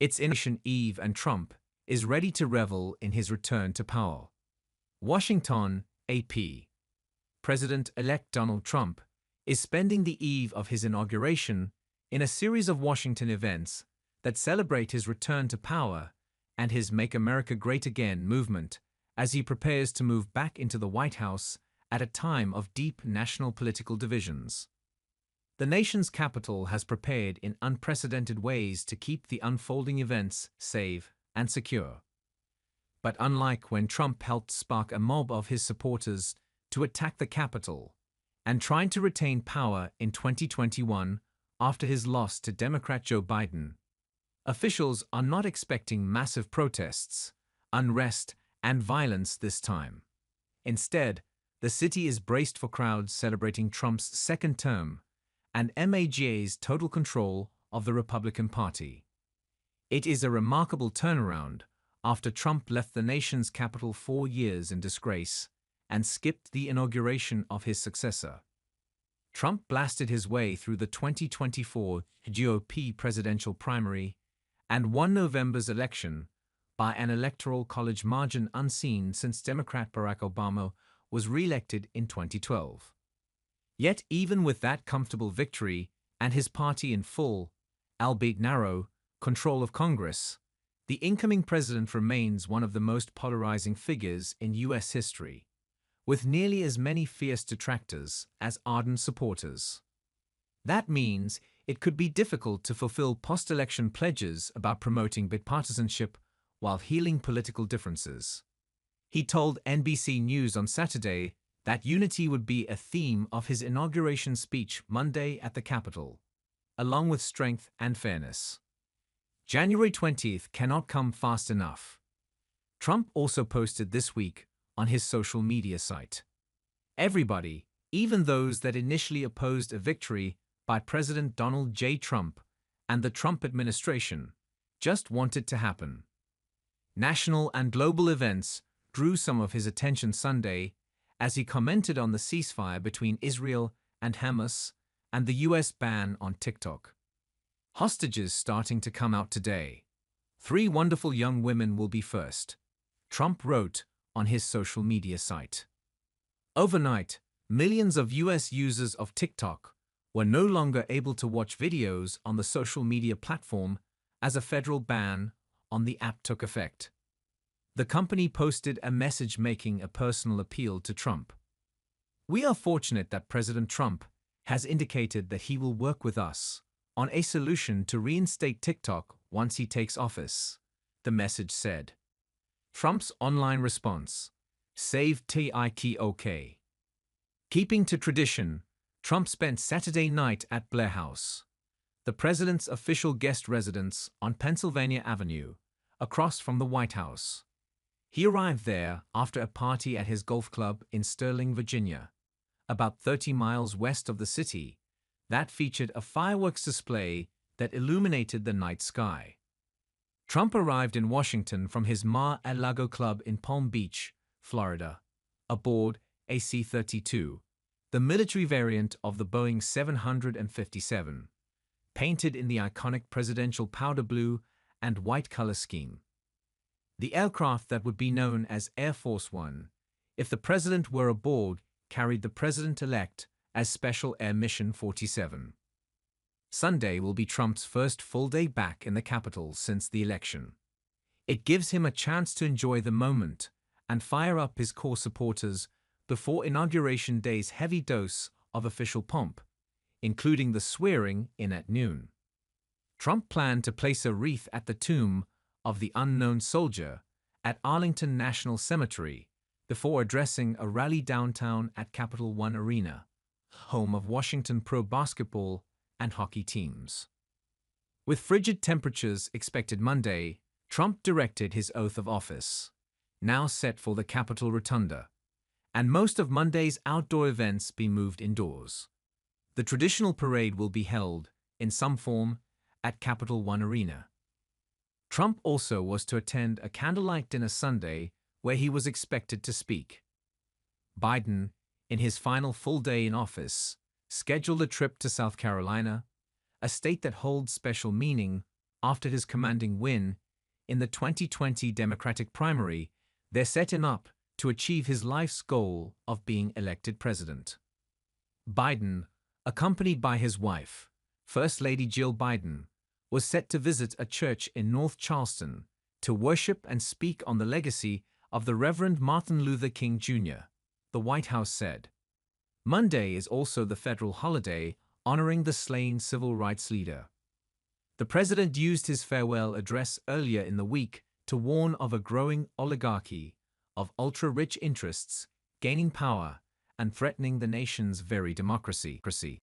It's inauguration eve and Trump is ready to revel in his return to power. Washington, AP. President-elect Donald Trump is spending the eve of his inauguration in a series of Washington events that celebrate his return to power and his Make America Great Again movement as he prepares to move back into the White House at a time of deep national political divisions. The nation's capital has prepared in unprecedented ways to keep the unfolding events safe and secure. But unlike when Trump helped spark a mob of his supporters to attack the Capitol and trying to retain power in 2021 after his loss to Democrat Joe Biden, officials are not expecting massive protests, unrest, and violence this time. Instead, the city is braced for crowds celebrating Trump's second term and MAGA's total control of the Republican Party. It is a remarkable turnaround after Trump left the nation's capital 4 years in disgrace and skipped the inauguration of his successor. Trump blasted his way through the 2024 GOP presidential primary and won November's election by an electoral college margin unseen since Democrat Barack Obama was re-elected in 2012. Yet even with that comfortable victory and his party in full, albeit narrow, control of Congress, the incoming president remains one of the most polarizing figures in U.S. history, with nearly as many fierce detractors as ardent supporters. That means it could be difficult to fulfill post-election pledges about promoting bipartisanship while healing political differences. He told NBC News on Saturday that unity would be a theme of his inauguration speech Monday at the Capitol, along with strength and fairness. January 20th cannot come fast enough. Trump also posted this week on his social media site. Everybody, even those that initially opposed a victory by President Donald J. Trump and the Trump administration, just want it to happen. National and global events drew some of his attention Sunday as he commented on the ceasefire between Israel and Hamas and the U.S. ban on TikTok. Hostages starting to come out today. 3 wonderful young women will be first, Trump wrote on his social media site. Overnight, millions of U.S. users of TikTok were no longer able to watch videos on the social media platform as a federal ban on the app took effect. The company posted a message making a personal appeal to Trump. "We are fortunate that President Trump has indicated that he will work with us on a solution to reinstate TikTok once he takes office," the message said. Trump's online response: "Save TikTok." Keeping to tradition, Trump spent Saturday night at Blair House, the president's official guest residence on Pennsylvania Avenue, across from the White House. He arrived there after a party at his golf club in Sterling, Virginia, about 30 miles west of the city, that featured a fireworks display that illuminated the night sky. Trump arrived in Washington from his Mar-a-Lago club in Palm Beach, Florida, aboard a C-32, the military variant of the Boeing 757, painted in the iconic presidential powder blue and white color scheme. The aircraft that would be known as Air Force One, if the president were aboard, carried the president-elect as Special Air Mission 47. Sunday will be Trump's first full day back in the Capitol since the election. It gives him a chance to enjoy the moment and fire up his core supporters before Inauguration Day's heavy dose of official pomp, including the swearing in at noon. Trump planned to place a wreath at the tomb of the unknown soldier at Arlington National Cemetery before addressing a rally downtown at Capital One Arena, home of Washington pro basketball and hockey teams. With frigid temperatures expected Monday, Trump directed his oath of office, now set for the Capitol Rotunda, and most of Monday's outdoor events be moved indoors. The traditional parade will be held, in some form, at Capital One Arena. Trump also was to attend a candlelight dinner Sunday where he was expected to speak. Biden, in his final full day in office, scheduled a trip to South Carolina, a state that holds special meaning after his commanding win in the 2020 Democratic primary, they're setting up to achieve his life's goal of being elected president. Biden, accompanied by his wife, First Lady Jill Biden, was set to visit a church in North Charleston to worship and speak on the legacy of the Reverend Martin Luther King Jr., the White House said. Monday is also the federal holiday honoring the slain civil rights leader. The president used his farewell address earlier in the week to warn of a growing oligarchy of ultra-rich interests gaining power and threatening the nation's very democracy.